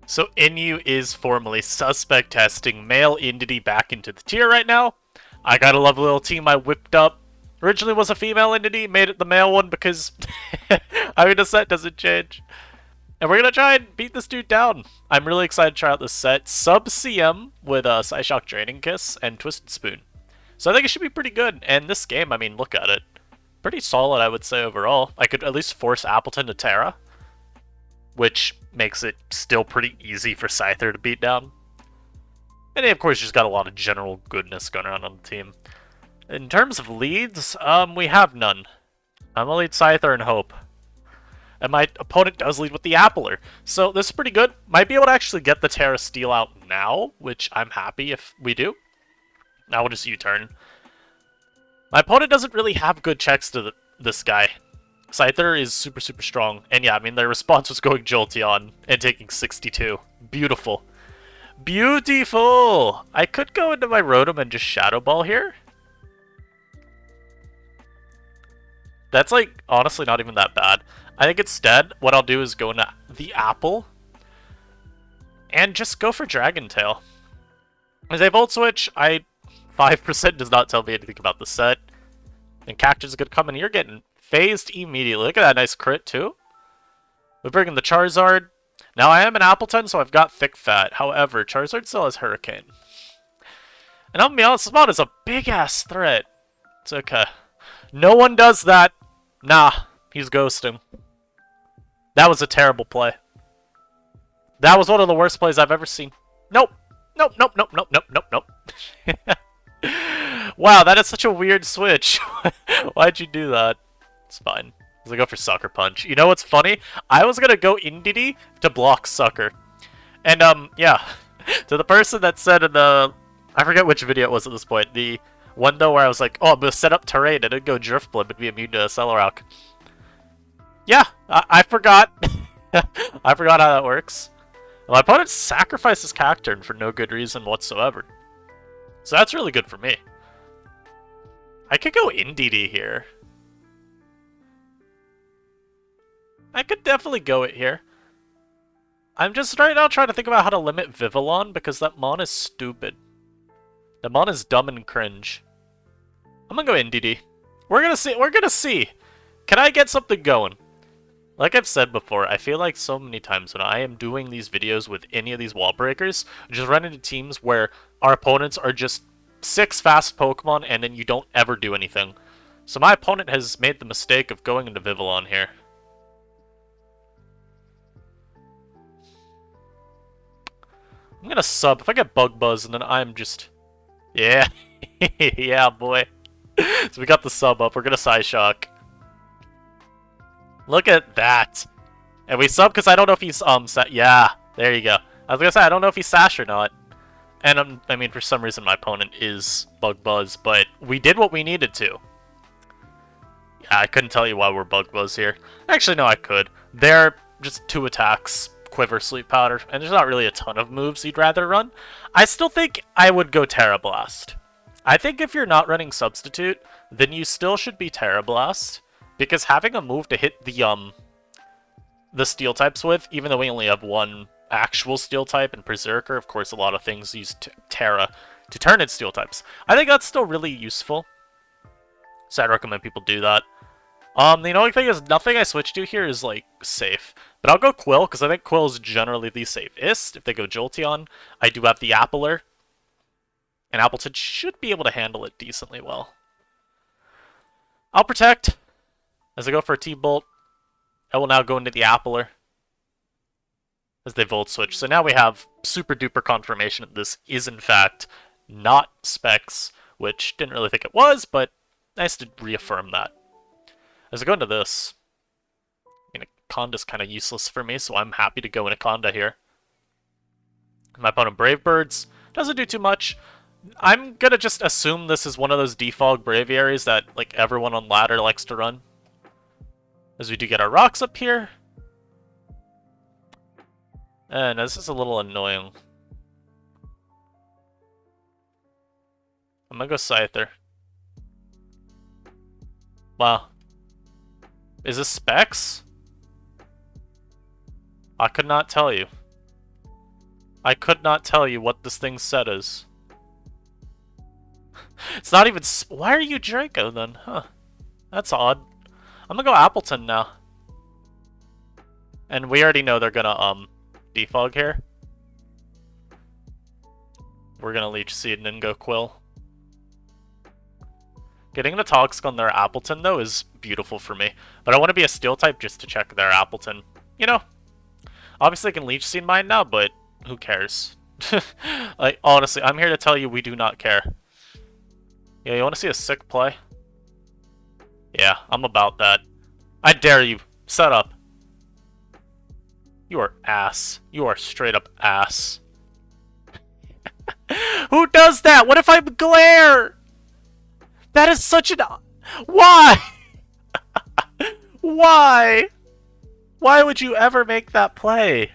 So Inu is formally suspect testing male Indeedee back into the tier right now. I got a lovely little team I whipped up. Originally was a female Indeedee, made it the male one because I mean the set doesn't change. And we're gonna try and beat this dude down. I'm really excited to try out this set. Sub CM with Psyshock Draining Kiss and Twisted Spoon. So I think it should be pretty good. And this game, I mean, look at it. Pretty solid, I would say, overall. I could at least force Appleton to Terra, which makes it still pretty easy for Scyther to beat down. And he, of course, just got a lot of general goodness going around on the team. In terms of leads, we have none. I'm gonna lead Scyther and Hope. And my opponent does lead with the Appler. So this is pretty good. Might be able to actually get the Terra Steel out now, which I'm happy if we do. Now we'll just U-turn. My opponent doesn't really have good checks to this guy. Scyther is super, super strong. And yeah, I mean, their response was going Jolteon and taking 62. Beautiful. Beautiful! I could go into my Rotom and just Shadow Ball here. That's, like, honestly not even that bad. I think instead, what I'll do is go into the Apple and just go for Dragon Tail. As a Volt Switch, 5% does not tell me anything about the set. And Cactus is going to come in. You're getting phased immediately. Look at that nice crit, too. We bring in the Charizard. Now, I am an Appleton, so I've got Thick Fat. However, Charizard still has Hurricane. And I'll be honest, this mod is a big-ass threat. It's okay. No one does that. Nah, he's ghosting. That was a terrible play. That was one of the worst plays I've ever seen. Nope. Nope, nope, nope, nope, nope, nope, nope. Wow, that is such a weird switch. Why'd you do that? It's fine. I was gonna go for Sucker Punch. You know what's funny? I was gonna go Indeedee to block Sucker. And, yeah. To the person that said in the... I forget which video it was at this point. The one, though, where I was like, oh, I'm gonna set up terrain and it'd go Driftblim and be immune to Celorock. Yeah, I forgot. I forgot how that works. My opponent sacrificed his Cacturn for no good reason whatsoever. So that's really good for me. I could go Indeedee here. I could definitely go it here. I'm just right now trying to think about how to limit Vivillon because that Mon is stupid. That Mon is dumb and cringe. I'm gonna go Indeedee. We're gonna see. We're gonna see. Can I get something going? Like I've said before, I feel like so many times when I am doing these videos with any of these wall breakers, I just run into teams where our opponents are just 6 fast Pokemon and then you don't ever do anything. So my opponent has made the mistake of going into Vivillon here. I'm gonna sub. If I get Bug Buzz and then I'm just... Yeah. Yeah, boy. So we got the sub up. We're gonna Psyshock. Look at that. And we sub because I don't know if he's, yeah, there you go. I was gonna say, I don't know if he's Sash or not. And, I mean, for some reason my opponent is Bug Buzz, but we did what we needed to. Yeah, I couldn't tell you why we're Bug Buzz here. Actually, no, I could. They're just 2 attacks, Quiver, Sleep Powder, and there's not really a ton of moves you'd rather run. I still think I would go Terra Blast. I think if you're not running Substitute, then you still should be Terra Blast. Because having a move to hit the Steel types with, even though we only have one actual Steel type and Berserker, of course a lot of things use Terra to turn its Steel types. I think that's still really useful. So I'd recommend people do that. The only thing is, nothing I switch to here is, like, safe. But I'll go Quill, because I think Quill is generally the safest. If they go Jolteon, I do have the Appler. And Appleton should be able to handle it decently well. I'll Protect. As I go for a T-Bolt, I will now go into the Appler as they Volt Switch. So now we have super duper confirmation that this is in fact not Specs, which didn't really think it was, but nice to reaffirm that. As I go into this, I mean, Conda's kind of useless for me, so I'm happy to go into Conda here. My opponent Brave Birds doesn't do too much. I'm gonna just assume this is one of those defog Braviaries that like everyone on ladder likes to run. As we do get our rocks up here. And this is a little annoying. I'm gonna go Scyther. Wow. Is this Specs? I could not tell you. I could not tell you what this thing set is. It's not even... Why are you Draco, then? Huh. That's odd. I'm gonna go Appleton now. And we already know they're gonna, defog here. We're gonna Leech Seed and then go Quill. Getting the Toxic on their Appleton, though, is beautiful for me. But I want to be a Steel type just to check their Appleton. You know, obviously I can Leech Seed mine now, but who cares? Like, honestly, I'm here to tell you we do not care. Yeah, you want to see a sick play? Yeah, I'm about that. I dare you. Set up. You are ass. You are straight up ass. Who does that? What if I glare? That is such an... Why? Why? Why would you ever make that play?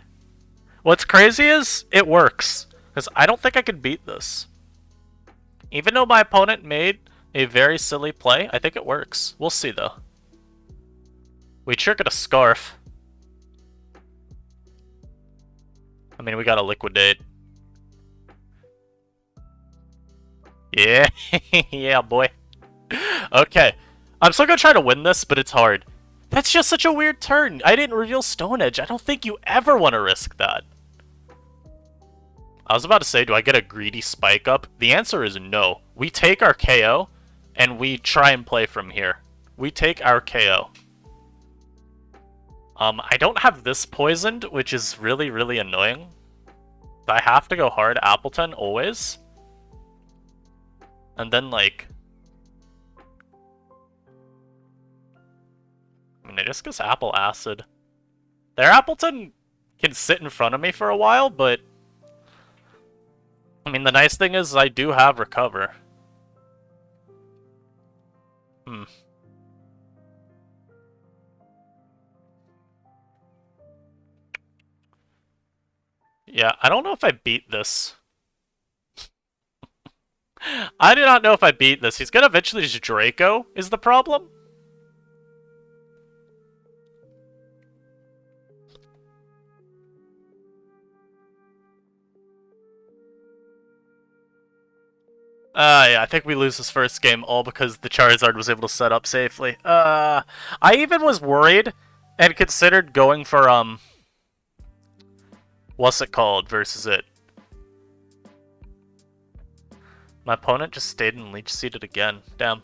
What's crazy is, it works. Because I don't think I could beat this. Even though my opponent made a very silly play, I think it works. We'll see, though. We trick it a Scarf. I mean, we gotta Liquidate. Yeah, yeah, boy. Okay. I'm still gonna try to win this, but it's hard. That's just such a weird turn. I didn't reveal Stone Edge. I don't think you ever want to risk that. I was about to say, do I get a greedy spike up? The answer is no. We take our KO, and we try and play from here. We take our KO. I don't have this poisoned, which is really, really annoying. I have to go hard Appleton, always. And then, like... I mean, I just guess Apple Acid. Their Appleton can sit in front of me for a while, but... I mean, the nice thing is I do have Recover. Yeah, I don't know if I beat this. I do not know if I beat this. He's gonna eventually just Draco, is the problem? Yeah, I think we lose this first game all because the Charizard was able to set up safely. I even was worried and considered going for, what's it called versus it. My opponent just stayed and Leech Seeded again. Damn.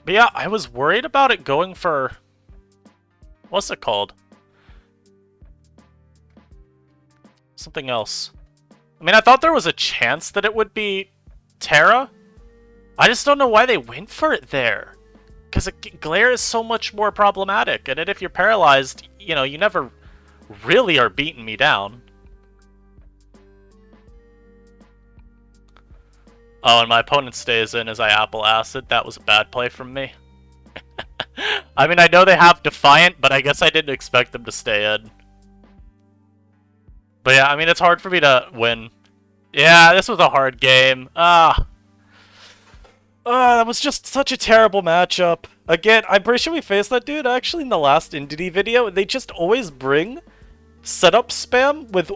But yeah, I was worried about it going for... What's it called? Something else. I mean, I thought there was a chance that it would be Terra. I just don't know why they went for it there. Because Glare is so much more problematic. And then if you're paralyzed, you know, you never really are beating me down. Oh, and my opponent stays in as I Apple Acid. That was a bad play from me. I mean, I know they have Defiant, but I guess I didn't expect them to stay in. But yeah, I mean, it's hard for me to win. Yeah, this was a hard game. That was just such a terrible matchup. Again, I'm pretty sure we faced that dude actually in the last Indeedee video. They just always bring setup spam with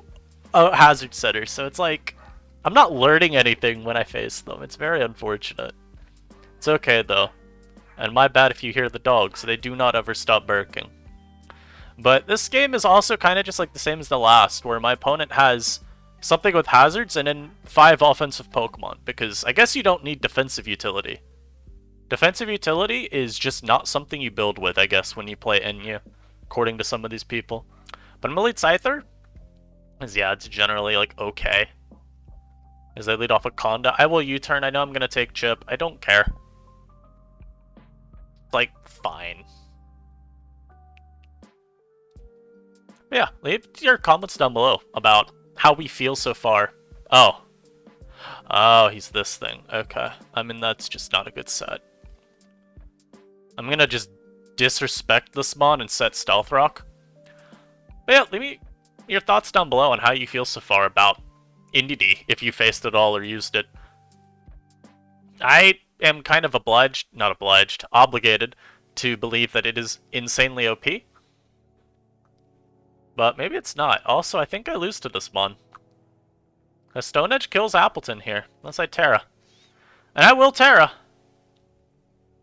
a hazard setter. So it's like, I'm not learning anything when I face them. It's very unfortunate. It's okay, though. And my bad if you hear the dogs. They do not ever stop barking. But this game is also kind of just like the same as the last, where my opponent has something with hazards and then 5 offensive Pokemon, because I guess you don't need defensive utility. Defensive utility is just not something you build with, I guess, when you play Enya, according to some of these people. But Elite Scyther is, yeah, it's generally, like, okay. As I lead off a Conda, I will U-turn, I know I'm gonna take Chip, I don't care. Like, fine. Yeah, leave your comments down below about how we feel so far. Oh. Oh, he's this thing. Okay. I mean, that's just not a good set. I'm gonna just disrespect this mon and set Stealth Rock. But yeah, leave me your thoughts down below on how you feel so far about Indeedee, if you faced it all or used it. I am kind of obligated to believe that it is insanely OP. But maybe it's not. Also, I think I lose to this mon. A Stone Edge kills Appleton here. Unless I Terra. And I will Terra.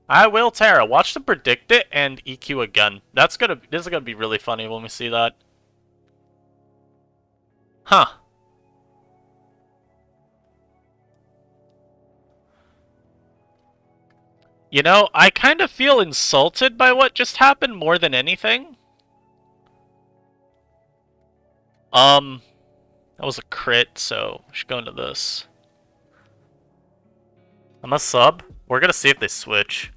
I will Terra. Watch them predict it and EQ again. This is gonna be really funny when we see that. Huh. You know, I kind of feel insulted by what just happened more than anything. That was a crit, so we should go into this. I'm a sub. We're gonna see if they switch.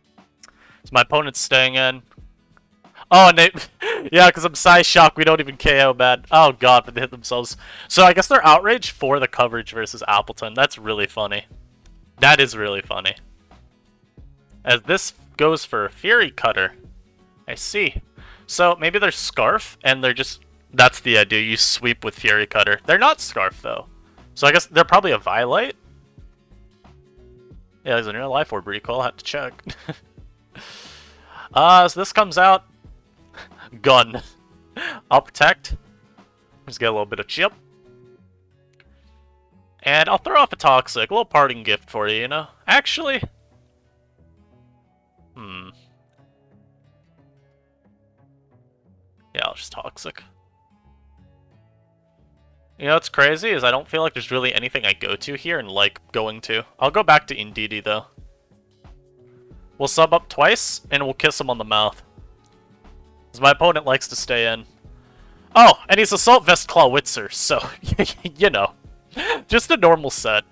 So my opponent's staying in. Oh, and they... yeah, because I'm Psy Shock, we don't even KO, man. Oh god, but they hit themselves. So I guess they're outraged for the coverage versus Appleton. That's really funny. That is really funny. As this goes for Fury Cutter. I see. So maybe they're Scarf, and they're just... That's the idea, you sweep with Fury Cutter. They're not Scarf, though. So I guess they're probably a Violite? Yeah, there's a real life orb recall, I had to check. So this comes out. Gun. I'll protect. Just get a little bit of chip. And I'll throw off a Toxic. A little parting gift for you, you know? Actually... Yeah, I'll just Toxic. You know what's crazy is I don't feel like there's really anything I go to here and like going to. I'll go back to Indeedee though. We'll sub up twice and we'll kiss him on the mouth. Because my opponent likes to stay in. Oh, and he's Assault Vest Clawitzer, so, you know. Just a normal set.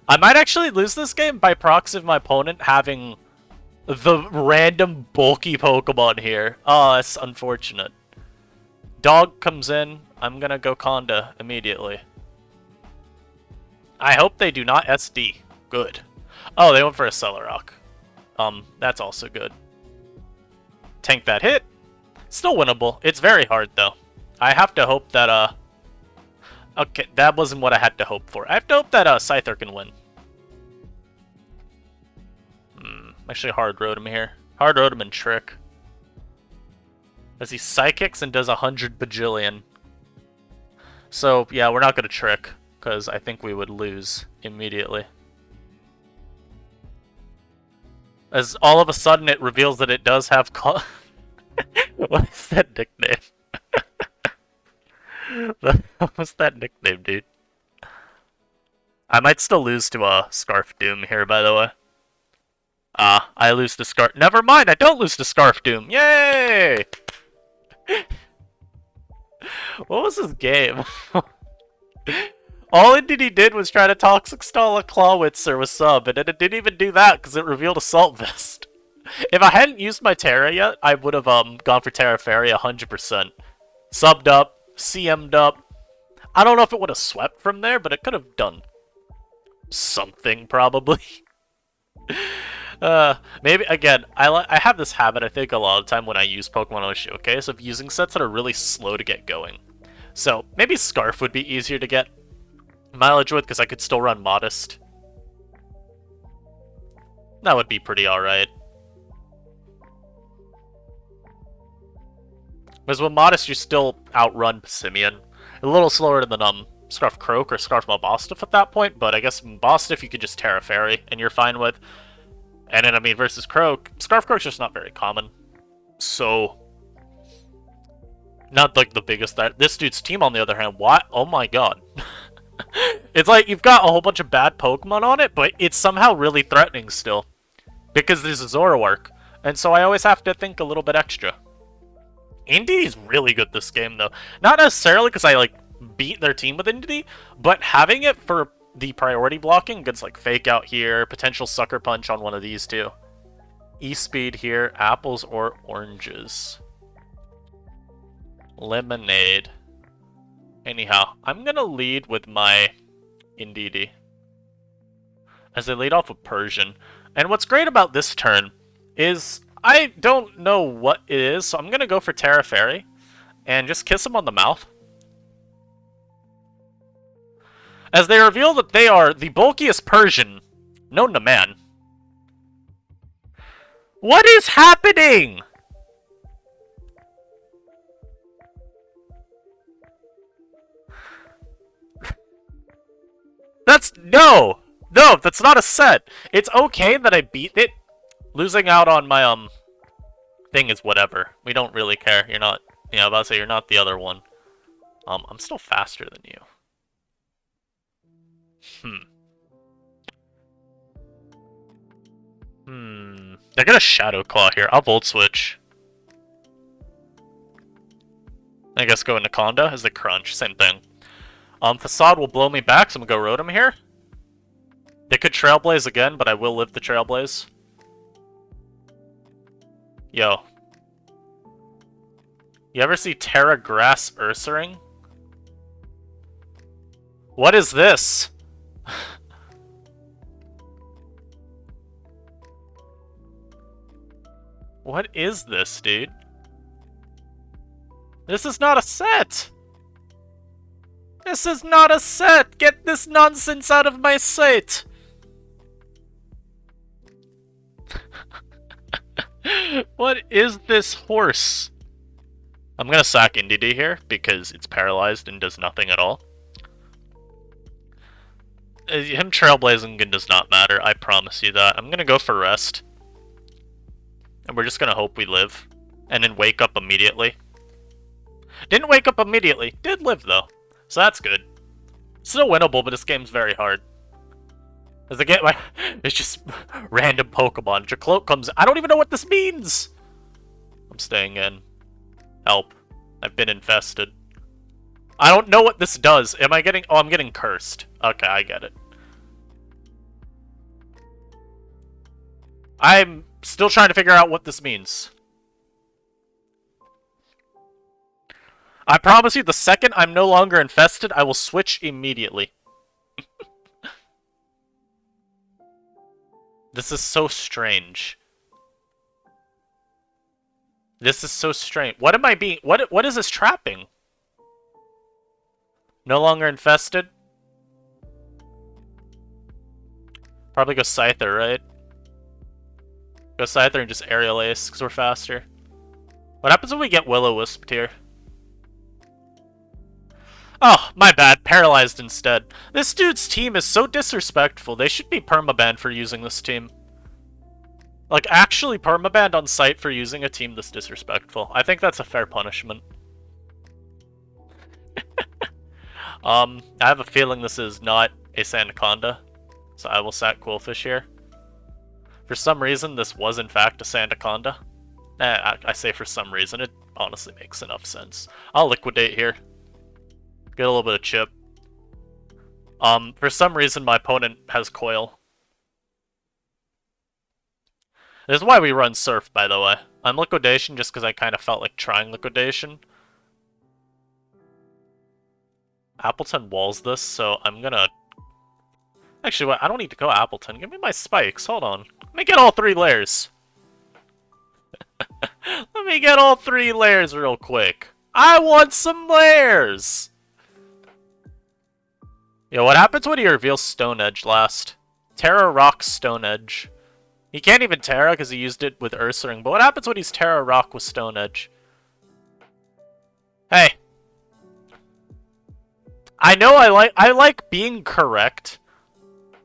I might actually lose this game by proxy of my opponent having the random bulky Pokemon here. Oh, that's unfortunate. Dog comes in. I'm gonna go Conda immediately. I hope they do not SD. Good. Oh, they went for a Celerock. That's also good. Tank that hit. Still winnable. It's very hard, though. I have to hope that, okay, that wasn't what I had to hope for. I have to hope that, Scyther can win. Actually hard road him here. Hard road him and Trick. As he Psychics and does 100 bajillion. So, yeah, we're not gonna Trick, because I think we would lose immediately. As all of a sudden it reveals that it does have What is that nickname? What's that nickname, dude? I might still lose to Scarf Doom here, by the way. I lose to Scarf... Never mind, I don't lose to Scarf Doom! Yay! What was this game? All Indeedee did was try to Toxic Stall a Clawitzer with sub, and it didn't even do that because it revealed Assault Vest. If I hadn't used my Terra yet, I would have gone for Terra Fairy 100%. Subbed up, CM'd up. I don't know if it would have swept from there, but it could have done something, probably. Maybe, again, I have this habit, I think, a lot of the time when I use Pokemon on a showcase of using sets that are really slow to get going. So, maybe Scarf would be easier to get mileage with, because I could still run Modest. That would be pretty alright. Because with Modest, you still outrun Pissimian. A little slower than, Scarf Croak or Scarf Mabostiff at that point, but I guess Mabostiff you could just Terra Fairy, and you're fine with. And then, I mean, versus Croak, Scarf Croak's just not very common. So, not like the biggest threat. This dude's team, on the other hand, what? Oh my god. It's like you've got a whole bunch of bad Pokemon on it, but it's somehow really threatening still. Because there's a Zoroark. And so I always have to think a little bit extra. Indeedee's really good this game, though. Not necessarily because I, like, beat their team with Indeedee, but having it for the priority blocking against, like, Fake Out here, potential Sucker Punch on one of these two. E-Speed here, apples or oranges. Lemonade. Anyhow, I'm gonna lead with my Indeedee. As I lead off with Persian. And what's great about this turn is I don't know what it is, so I'm gonna go for Terra Fairy and just kiss him on the mouth. As they reveal that they are the bulkiest Persian known to man. What is happening? No! No, that's not a set! It's okay that I beat it. Losing out on my, thing is whatever. We don't really care. You're not... Yeah, I was about to say, you're not the other one. I'm still faster than you. They're gonna Shadow Claw here. I'll Volt Switch. I guess go into Conda as the Crunch. Same thing. Facade will blow me back, so I'm gonna go Rotom here. They could Trailblaze again, but I will live the Trailblaze. Yo. You ever see Terra Grass Ursaring? What is this? What is this, dude? This is not a set! This is not a set! Get this nonsense out of my sight! What is this horse? I'm gonna sack Indeedee here, because it's paralyzed and does nothing at all. Him Trailblazing does not matter, I promise you that. I'm gonna go for Rest. And we're just gonna hope we live. And then wake up immediately. Didn't wake up immediately. Did live, though. So that's good. Still winnable, but this game's very hard. As I get my... It's just random Pokemon. Jacloak comes... I don't even know what this means! I'm staying in. Help. I've been infested. I don't know what this does. Am I getting... Oh, I'm getting cursed. Okay, I get it. I'm still trying to figure out what this means. I promise you, the second I'm no longer infested, I will switch immediately. This is so strange. This is so strange. What am I being... What is this trapping? No longer infested? Probably go Scyther, right? Go Scyther and just Aerial Ace, because we're faster. What happens when we get Will-O-Wisp here? Oh, my bad. Paralyzed instead. This dude's team is so disrespectful. They should be permabanned for using this team. Like, actually permabanned on site for using a team this disrespectful. I think that's a fair punishment. I have a feeling this is not a Sandaconda, so I will sack Quillfish here. For some reason, this was in fact a Sandaconda. I say for some reason, it honestly makes enough sense. I'll Liquidate here. Get a little bit of chip. For some reason, my opponent has Coil. This is why we run Surf, by the way. I'm Liquidation just because I kind of felt like trying Liquidation. Appleton walls this, so I'm gonna... Actually, what? I don't need to go Appleton. Give me my spikes. Hold on. Let me get all 3 layers. Let me get all 3 layers real quick. I want some layers! Yo, what happens when he reveals Stone Edge last? Terra Rock Stone Edge. He can't even Terra because he used it with Ursaring, but what happens when he's Terra Rock with Stone Edge? Hey. I know I like being correct.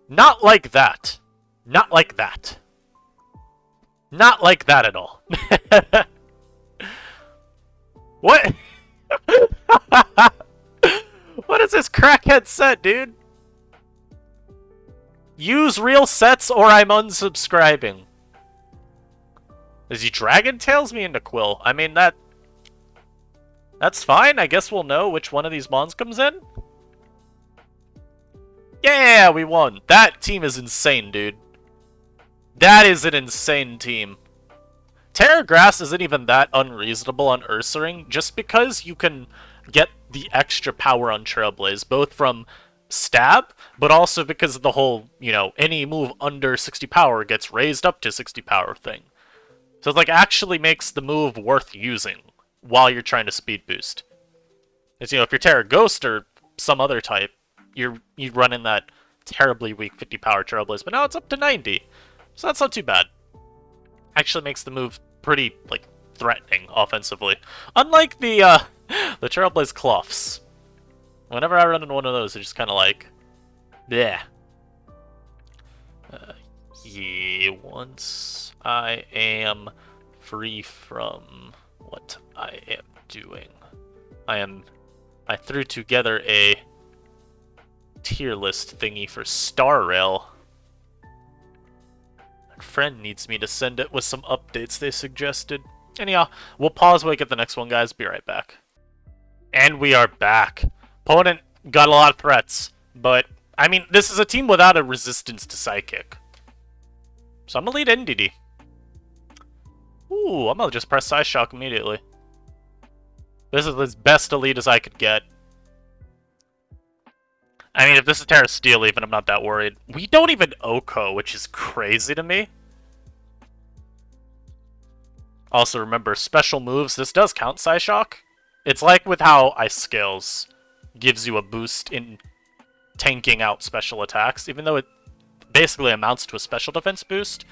Not like that. Not like that. Not like that at all. What? What is this crackhead set, dude? Use real sets or I'm unsubscribing. Is he Dragon Tails me into Quill? I mean, that's fine. I guess we'll know which one of these mons comes in. Yeah, we won. That team is insane, dude. That is an insane team. Terra Grass isn't even that unreasonable on Ursaring, just because you can get the extra power on Trailblaze, both from stab, but also because of the whole, you know, any move under 60 power gets raised up to 60 power thing. So it, like, actually makes the move worth using while you're trying to speed boost. Because, you know, if you're Terra Ghost or some other type, you run in that terribly weak 50 power Trailblaze, but now it's up to 90. So that's not too bad. Actually makes the move pretty, like, threatening offensively. Unlike the Trailblaze Cloughs. Whenever I run into one of those, it's just kind of like, Yeah. Yeah, once I am free from what I am doing. I threw together a tier list thingy for Star Rail. My friend needs me to send it with some updates they suggested. Anyhow, we'll pause while we get the next one, guys. Be right back. And we are back. Opponent got a lot of threats, but, I mean, this is a team without a resistance to Psychic. So I'm gonna lead Indeedee. Ooh, I'm gonna just press Side Shock immediately. This is as best a lead as I could get. I mean, if this is Terra Steel even, I'm not that worried. We don't even Oko, which is crazy to me. Also, remember, special moves, this does count Side Shock. It's like with how Ice Scales gives you a boost in tanking out special attacks. Even though it basically amounts to a special defense boost,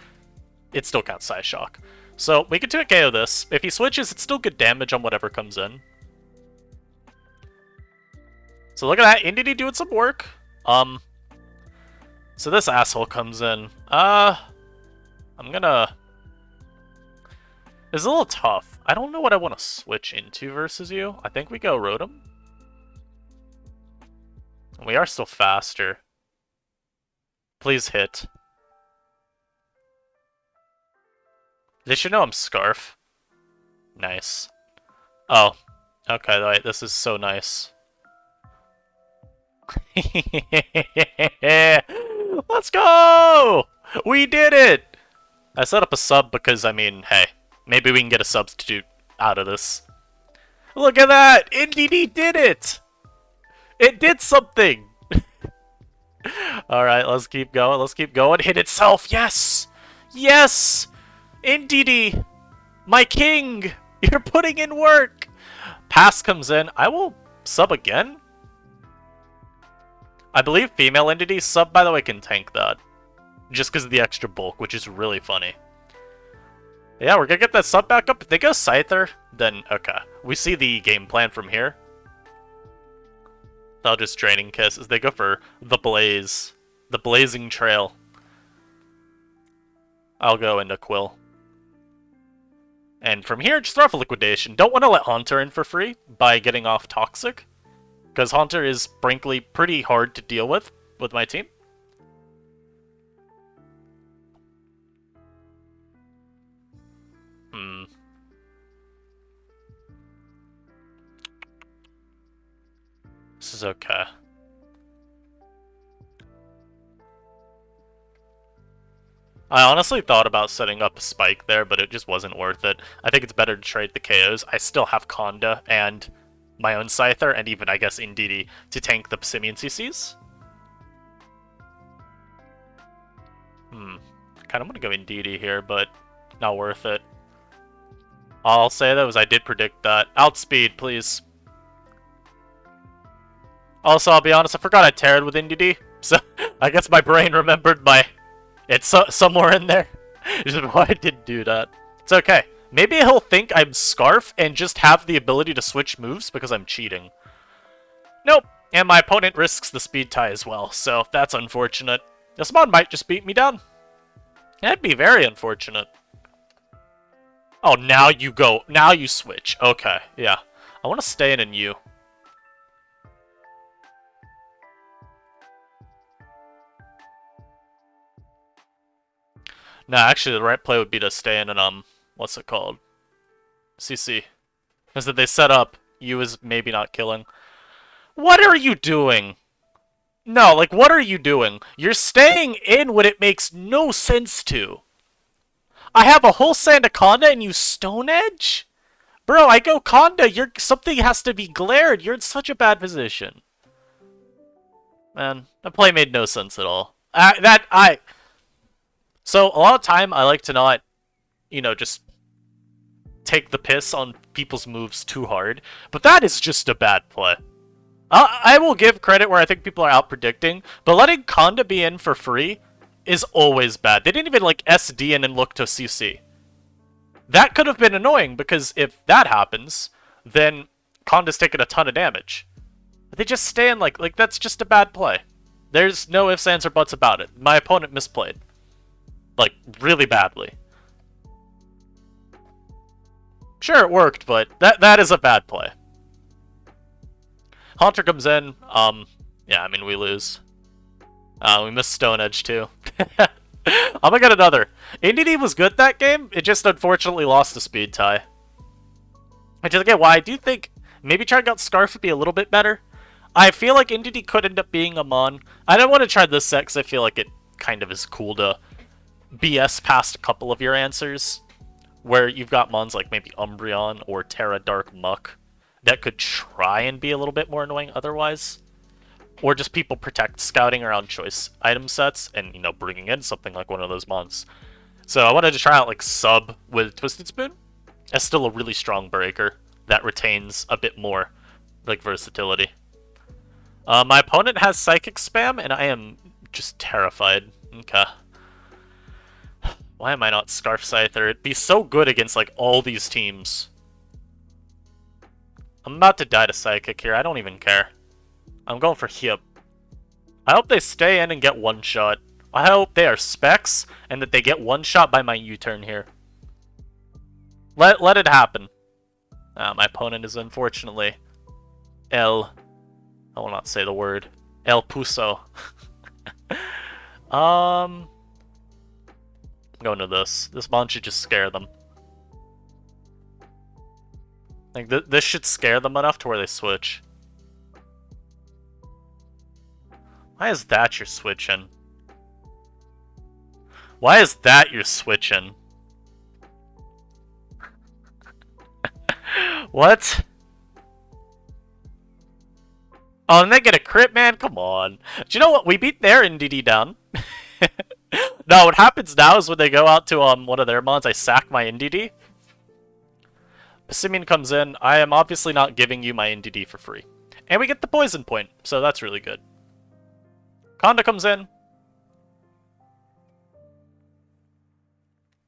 it still counts Side Shock. So, we can 2-hit KO this. If he switches, it's still good damage on whatever comes in. So look at that, Indeedee doing some work. So this asshole comes in. I'm gonna... It's a little tough. I don't know what I want to switch into versus you. I think we go Rotom. We are still faster. Please hit. They should know I'm Scarf. Nice. Oh. Okay, right, this is so nice. Let's go! We did it! I set up a sub because, I mean, hey, maybe we can get a substitute out of this. Look at that! Indeedee did it! It did something! Alright, let's keep going, let's keep going. Hit itself, yes! Yes! Indeedee! My king! You're putting in work! Pass comes in. I will sub again? I believe female Indeedee sub, by the way, can tank that. Just because of the extra bulk, which is really funny. Yeah, we're gonna get that sub back up. If they go Scyther, then okay. We see the game plan from here. They'll just Draining Kiss as they go for the Blaze. The Blazing Trail. I'll go into Quill. And from here, just throw off a Liquidation. Don't want to let Haunter in for free by getting off Toxic. Because Haunter is, frankly, pretty hard to deal with my team. This is okay. I honestly thought about setting up a Spike there, but it just wasn't worth it. I think it's better to trade the KOs. I still have Conda and my own Scyther, and even, I guess, Indeedee to tank the Simian CCs. Kind of want to go Indeedee here, but not worth it. All I'll say, though, is I did predict that. Outspeed, please. Also, I'll be honest, I forgot I tarred with Indeedee, so I guess my brain remembered it's somewhere in there. Which is why I didn't do that. It's okay. Maybe he'll think I'm Scarf and just have the ability to switch moves because I'm cheating. Nope. And my opponent risks the speed tie as well, so that's unfortunate. This mod might just beat me down. That'd be very unfortunate. Oh, now you go. Now you switch. Okay, yeah. I want to stay in you. No, actually, the right play would be to stay in and, what's it called? CC. Because that they set up, you is maybe not killing. What are you doing? No, like, what are you doing? You're staying in when it makes no sense to. I have a whole Sandaconda and you Stone Edge? Bro, I go Conda, something has to be glared. You're in such a bad position. Man, that play made no sense at all. So, a lot of time, I like to not, you know, just take the piss on people's moves too hard. But that is just a bad play. I will give credit where I think people are out-predicting, but letting Conda be in for free is always bad. They didn't even, like, SD in and look to CC. That could have been annoying, because if that happens, then Conda's taking a ton of damage. But they just stay in, like, that's just a bad play. There's no ifs, ands, or buts about it. My opponent misplayed. Like, really badly. Sure, it worked, but that is a bad play. Haunter comes in. Yeah, I mean, we lose. We missed Stone Edge, too. I'm gonna get another. Indeedee was good that game. It just unfortunately lost the speed tie. Which is, again, why I do think maybe trying out Scarf would be a little bit better. I feel like Indeedee could end up being a Mon. I don't want to try this set because I feel like it kind of is cool to BS past a couple of your answers. Where you've got Mons like maybe Umbreon or Terra Dark Muck that could try and be a little bit more annoying otherwise. Or just people protect scouting around choice item sets and, you know, bringing in something like one of those Mons. So I wanted to try out like Sub with Twisted Spoon as still a really strong breaker that retains a bit more like versatility. My opponent has Psychic Spam and I am just terrified. Okay. Why am I not Scarf Scyther? It'd be so good against, like, all these teams. I'm about to die to Psychic here. I don't even care. I'm going for Hyp. I hope they stay in and get one shot. I hope they are Specs and that they get one shot by my U-turn here. Let it happen. My opponent is unfortunately I will not say the word. El Puso. I'm going to this. This Mon should just scare them. Like, this should scare them enough to where they switch. Why is that you're switching? Why is that you're switching? What? Oh, and they get a crit, man? Come on. Do you know what? We beat their Indeedee down. No, what happens now is when they go out to one of their mons, I sack my Indeedee. Simeon comes in. I am obviously not giving you my Indeedee for free. And we get the poison point, so that's really good. Conda comes in.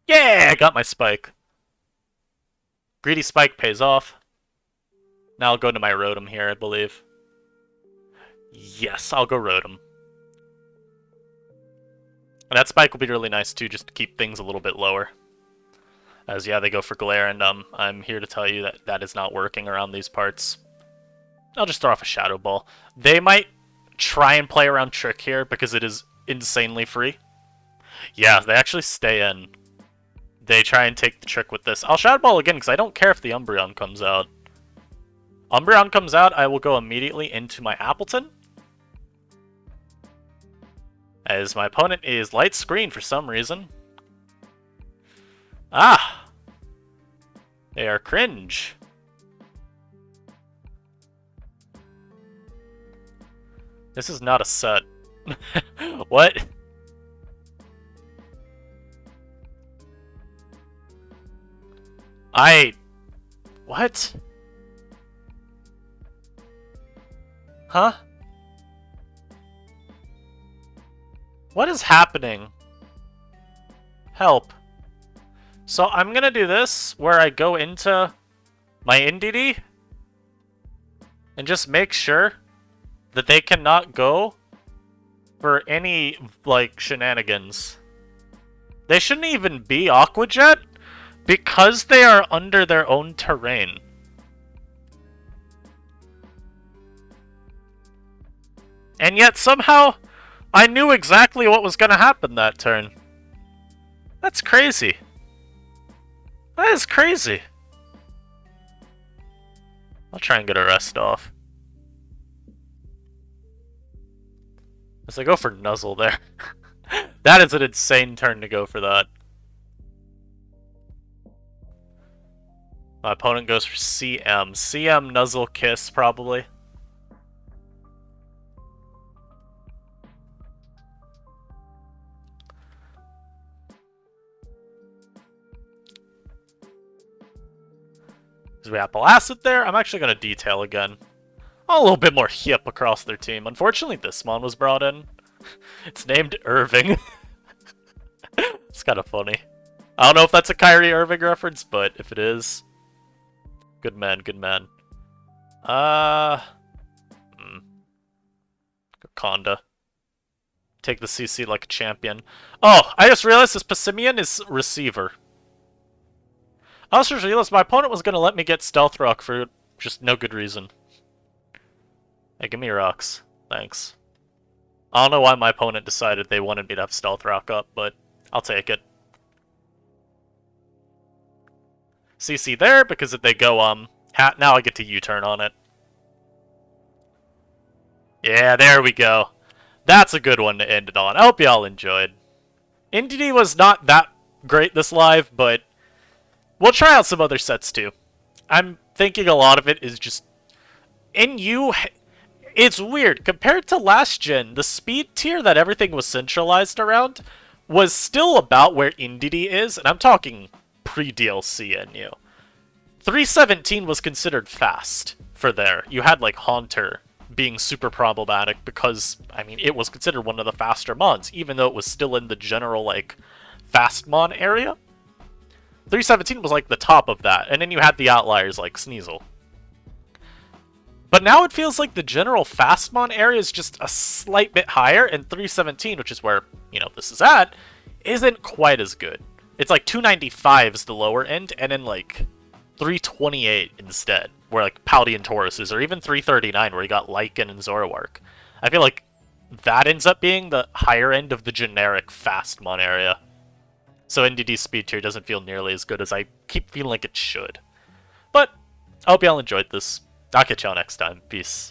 Yeah, I got my spike. Greedy spike pays off. Now I'll go to my Rotom here, I believe. Yes, I'll go Rotom. And that spike will be really nice too, just to keep things a little bit lower. As yeah, they go for Glare, and I'm here to tell you that that is not working around these parts. I'll just throw off a Shadow Ball. They might try and play around Trick here, because it is insanely free. Yeah, they actually stay in. They try and take the Trick with this. I'll Shadow Ball again, because I don't care if the Umbreon comes out. Umbreon comes out, I will go immediately into my Appleton. As my opponent is Light Screen for some reason. Ah! They are cringe. This is not a set. What? What? Huh? What is happening? Help. So I'm gonna do this, where I go into my Indeedee and just make sure that they cannot go for any, like, shenanigans. They shouldn't even be Aqua Jet because they are under their own terrain. And yet somehow I knew exactly what was going to happen that turn. That's crazy. That is crazy. I'll try and get a rest off. As I go for Nuzzle there. That is an insane turn to go for that. My opponent goes for CM. CM Nuzzle Kiss, probably. Because we Apple Acid there. I'm actually going to detail again. A little bit more hip across their team. Unfortunately, this Mon was brought in. It's named Irving. It's kind of funny. I don't know if that's a Kyrie Irving reference, but if it is, good man, good man. Conda. Take the CC like a champion. Oh, I just realized this Passimian is receiver. I also just realized my opponent was going to let me get Stealth Rock for just no good reason. Hey, give me rocks. Thanks. I don't know why my opponent decided they wanted me to have Stealth Rock up, but I'll take it. CC there, because if they go, now I get to U-turn on it. Yeah, there we go. That's a good one to end it on. I hope y'all enjoyed. Indeedee was not that great this live, but we'll try out some other sets too. I'm thinking a lot of it is just... It's weird. Compared to last gen, the speed tier that everything was centralized around was still about where Indeedee is, and I'm talking pre-DLC NU. 317 was considered fast for there. You had, like, Haunter being super problematic because, I mean, it was considered one of the faster mons, even though it was still in the general, like, fast mon area. 317 was, like, the top of that, and then you had the outliers like Sneasel. But now it feels like the general Fastmon area is just a slight bit higher, and 317, which is where, you know, this is at, isn't quite as good. It's like 295 is the lower end, and then like 328 instead, where like Paldean Taurus is, or even 339 where you got Lycan and Zoroark. I feel like that ends up being the higher end of the generic Fastmon area. So Indeedee's speed tier doesn't feel nearly as good as I keep feeling like it should. But I hope y'all enjoyed this. I'll catch y'all next time. Peace.